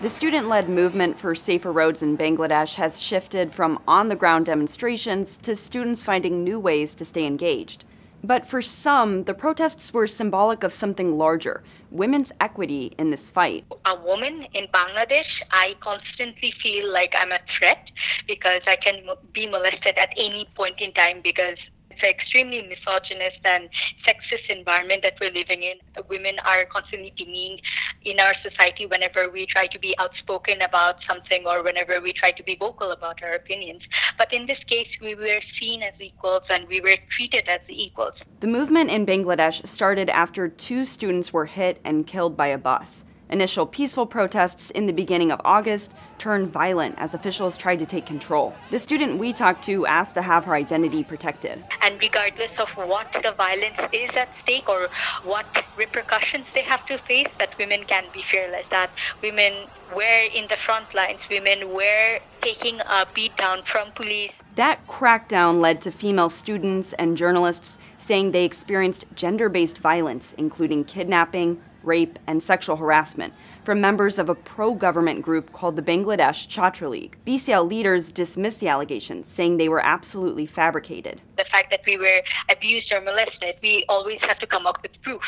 The student-led movement for safer roads in Bangladesh has shifted from on-the-ground demonstrations to students finding new ways to stay engaged. But for some, the protests were symbolic of something larger, women's equity in this fight. A woman in Bangladesh, I constantly feel like I'm a threat because I can be molested at any point in time because it's an extremely misogynist and sexist environment that we're living in. Women are constantly demeaned in our society whenever we try to be outspoken about something or whenever we try to be vocal about our opinions. But in this case, we were seen as equals and we were treated as equals. The movement in Bangladesh started after 2 students were hit and killed by a bus. Initial peaceful protests in the beginning of August turned violent as officials tried to take control. The student we talked to asked to have her identity protected. And regardless of what the violence is at stake or what repercussions they have to face, that women can be fearless, that women were in the front lines, women were taking a beat down from police. That crackdown led to female students and journalists saying they experienced gender-based violence, including kidnapping, rape, and sexual harassment from members of a pro-government group called the Bangladesh Chhatra League. BCL leaders dismissed the allegations, saying they were absolutely fabricated. The fact that we were abused or molested, we always have to come up with proof.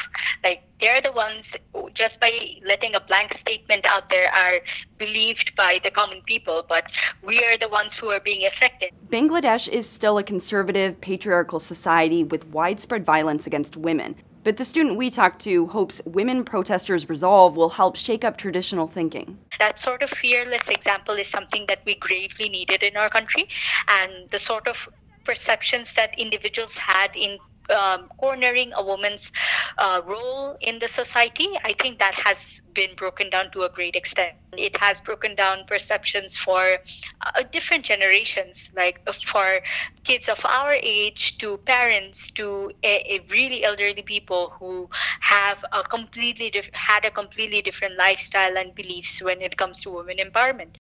Like, they're the ones, just by letting a blank statement out there, are believed by the common people, but we are the ones who are being affected. Bangladesh is still a conservative, patriarchal society with widespread violence against women. But the student we talked to hopes women protesters' resolve will help shake up traditional thinking. That sort of fearless example is something that we gravely needed in our country, and the sort of perceptions that individuals had in cornering a woman's role in the society, I think that has been broken down to a great extent. It has broken down perceptions for different generations, like for kids of our age to parents to really elderly people who have had a completely different lifestyle and beliefs when it comes to women empowerment.